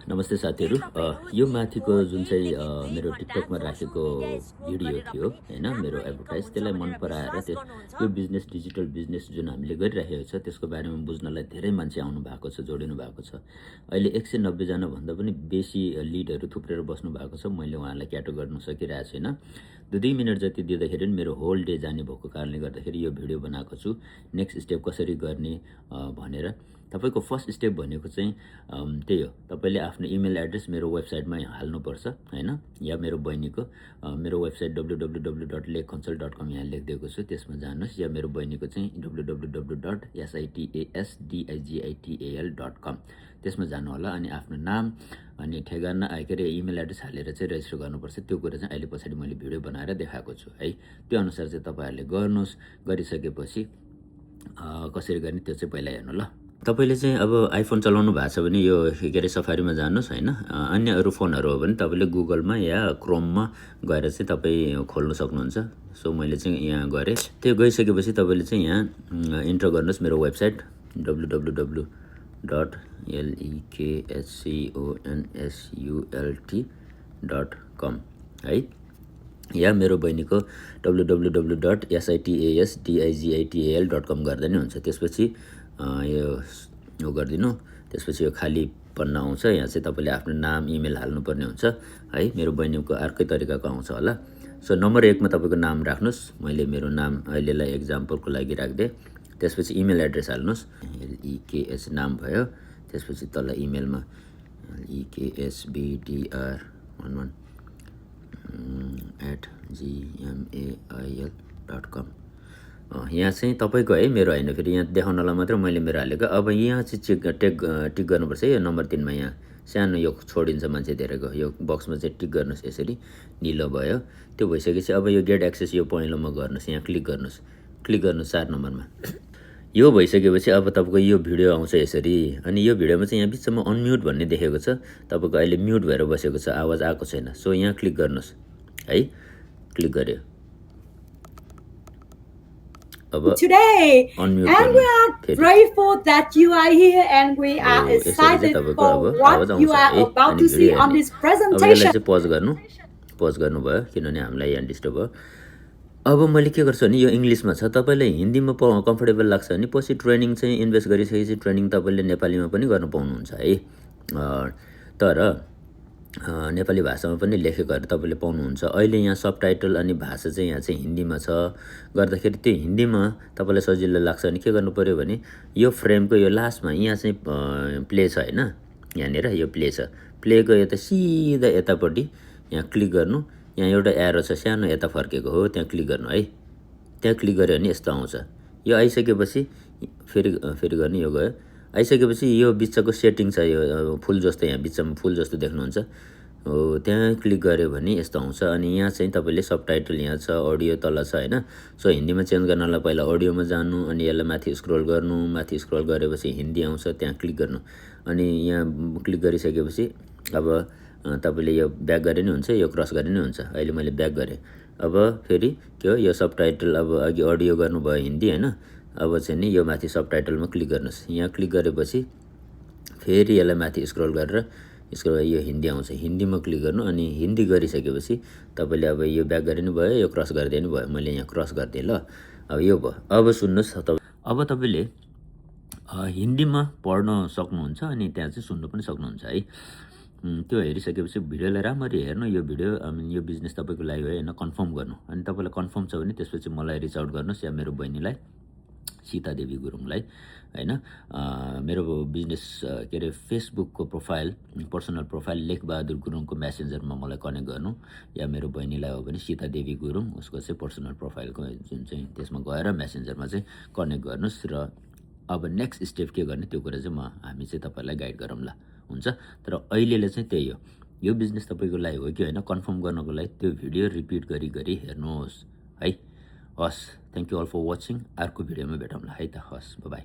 नमस्ते साथीहरू। यो माथिको जुन चाहिँ मेरो टिकटकमा राखेको भिडियो थियो हैन, मेरो एडभर्टाइज त्यसलाई मन पराएर यो बिजनेस डिजिटल बिजनेस जुन हामीले गरिरहेको छ त्यसको बारेमा बुझ्नलाई धेरै मान्छे आउनु भएको छ, जोडिनु भएको छ। अहिले 190 जना भन्दा पनि बेसी लिडहरू थुप्रेर बस्नु भएको छ। मैले उहाँलाई क्याटो गर्न सकिरहेको छैन। 2 मिनेट जति दिँदाखेरि मेरो होल डे जाने भएको कारणले गर्दाखेरि यो भिडियो बनाएको छु। नेक्स्ट स्टेप कसरी गर्ने भनेर। तपाईको फर्स्ट स्टेप भनेको चाहिँ त्यही हो, तपाईले आफ्नो इमेल एड्रेस मेरो वेबसाइटमा हाल्नुपर्छ हैन, या मेरो बहिनीको मेरो वेबसाइट www.lekconsult.com यहाँ लेखिदिएको छु, त्यसमा जानुहोस्। या मेरो बहिनीको चाहिँ www.sitaSDIGITAL.com त्यसमा जानु होला। अनि आफ्नो नाम अनि ठेगाना के अरे इमेल एड्रेस हालेर चाहिँ रेजिस्टर गर्नुपर्छ। त्यो कुरा चाहिँ अहिले पछाडि मैले भिडियो बनाएर देखाएको छु है। त्यो अनुसार चाहिँ तपाईहरुले गर्नुस्। गरिसकेपछि कसरी गर्ने त्यो चाहिँ पहिला हेर्नु ल। तपाईले चाहिँ अब आइफोन चलाउनु भएको छ भने यो के अरे सफारीमा जानुहोस् हैन। अन्य अरु फोनहरु हो भने तपाईले गुगलमा या क्रोममा गएर चाहिँ तपाई खोल्न सक्नुहुन्छ। सो मैले चाहिँ यहाँ गरे। त्यो गइसकेपछि तपाईले चाहिँ यहाँ इन्टर गर्नुहोस् मेरो वेबसाइट www.lekconsult.com है, या मेरो बहिनीको www.sitaSDIGITAL.com गर्दा नि हुन्छ। त्यसपछि यो गर्दिनु। त्यसपछि यो खाली पन्ना आउँछ। यहाँ चाहिँ तपाईले आफ्नो नाम इमेल हाल्नुपर्ने हुन्छ है। मेरो बहिनीको अर्कै तरिकाको आउँछ होला। सो नम्बर 1 मा तपाईको नाम राख्नुस्। मैले मेरो नाम अहिलेलाई एक्जाम्पलको लागि राख्दे। त्यसपछि इमेल एड्रेस हाल्नुस्। LEKS नाम भयो। त्यसपछि तल इमेलमा lekSBDR11@gmail.com यहाँ चाहिँ तपाईको है, मेरो हैन। फेरि यहाँ देखाउनलाई मात्र मैले मेरो हालेको। अब यहाँ चाहिँ टिक गर्नुपर्छ। यो नम्बर 3 मा यहाँ सानो यो छोडिन्छ मान्छे धेरैको। यो बक्समा चाहिँ टिक गर्नुस्। यसरी निलो भयो। त्यो भइसकेपछि अब यो गेट एक्सेस यो पहिलोमा गर्नुस्। यहाँ क्लिक गर्नुस्। क्लिक गर्नुस् 4 नम्बरमा। यो भइसकेपछि अब तपाईको यो भिडियो आउँछ यसरी। अनि यो भिडियोमा चाहिँ यहाँ बिचमा अनम्युट भन्ने देखेको छ। तपाईको अहिले म्युट भएर बसेको छ, आवाज आएको छैन। सो यहाँ क्लिक गर्नुस् है। क्लिक गर्यो। Today, and we are grateful that you are here, and we are excited for what you are about to see on this presentation. Pause गर्नु भयो किनभने हामीलाई यहाँ डिस्टर्ब भयो। अब मैले के गर्छु भने यो इंग्लिशमा छ। तपाईलाई हिन्दीमा कम्फर्टेबल लाग्छ भने पछि ट्रेनिङ चाहिँ इन्भेस्ट गरिसकेपछि ट्रेनिङ तपाईले नेपालीमा पनि गर्न पाउनुहुन्छ है। तर नेपाली भाषामा पनि लेखेकोहरु तपाईले पाउनुहुन्छ। अहिले यहाँ सबटाइटल अनि भाषा चाहिँ यहाँ चाहिँ हिन्दीमा छ। गर्दाखेरि त्यो हिन्दीमा तपाईलाई सजिलो लाग्छ भने के गर्नु पर्यो भने यो फ्रेमको यो लास्टमा यहाँ चाहिँ प्ले छ हैन। यहाँनेर यो प्ले छ। प्लेको यता सिधा यतापट्टि यहाँ क्लिक गर्नु। यहाँ एउटा एरो छ सानो यता फर्केको हो, त्यहाँ क्लिक गर्नु है। त्यहाँ क्लिक गर्यो भने यस्तो आउँछ। यो आइसकेपछि फेरि गर्ने। यो गयो। आइसकेपछि यो बिचको सेटिङ छ। यो फुल जस्तो यहाँ बिचमा फुल जस्तो देख्नुहुन्छ हो, त्यहाँ क्लिक गर्यो भने यस्तो आउँछ। अनि यहाँ चाहिँ तपाईले सबटाइटल यहाँ छ, अडियो तल छ हैन। सो हिन्दीमा चेन्ज गर्नलाई पहिला अडियोमा जानु अनि यसलाई माथि स्क्रोल गर्नु। माथि स्क्रोल गरेपछि हिन्दी आउँछ, त्यहाँ क्लिक गर्नु। अनि यहाँ क्लिक गरिसकेपछि अब तपाईले यो ब्याक गरे नि हुन्छ, यो क्रस गरे नि हुन्छ। अहिले मैले ब्याक गरे। अब फेरि के हो, यो सबटाइटल अब अघि अडियो गर्नुभयो हिन्दी हैन। अब चाहिँ नि यो माथि सबटाइटलमा क्लिक गर्नुस्। यहाँ क्लिक गरेपछि फेरि यसलाई माथि स्क्रोल गरेर यो हिन्दी आउँछ। हिन्दीमा क्लिक गर्नु। अनि हिन्दी गरिसकेपछि तपाईले अब यो ब्याक गरे नि भयो, यो क्रस गर्दै नि भयो। मैले यहाँ क्रस गर्दै ल। अब यो भयो। अब सुन्नुस्। अब तपाईले हिन्दीमा पढ्न सक्नुहुन्छ अनि त्यहाँ चाहिँ सुन्न पनि सक्नुहुन्छ है। त्यो हेरिसकेपछि भिडियोलाई राम्ररी हेर्नु। यो भिडियो यो बिजनेस तपाईको लागि हो हैन, कन्फर्म गर्नु। अनि तपाईलाई कन्फर्म छ भने त्यसपछि मलाई रिच आउट गर्नुस् या मेरो बहिनीलाई सीता देवी गुरुङलाई हैन। मेरो बिजनेस के अरे फेसबुकको प्रोफाइल पर्सनल प्रोफाइल लेखबहादुर गुरुङको मेसेन्जरमा मलाई कनेक्ट गर्नु। या मेरो बहिनीलाई हो भने सीता देवी गुरुङ उसको चाहिँ पर्सनल प्रोफाइलको जुन चाहिँ त्यसमा गएर मेसेन्जरमा चाहिँ कनेक्ट गर्नुस्। र अब नेक्स्ट स्टेप के गर्ने त्यो कुरा चाहिँ हामी चाहिँ तपाईलाई गाइड गरौँ ल, हुन्छ। तर अहिलेले चाहिँ त्यही हो। यो बिजनेस तपाईको लागि हो कि हैन कन्फर्म गर्नको लागि त्यो भिडियो रिपिट गरी हेर्नुहोस् है। हस्, thank you all for watching. अर्को भिडियोमा भेटौँला है त। हस्, बाइ बाइ।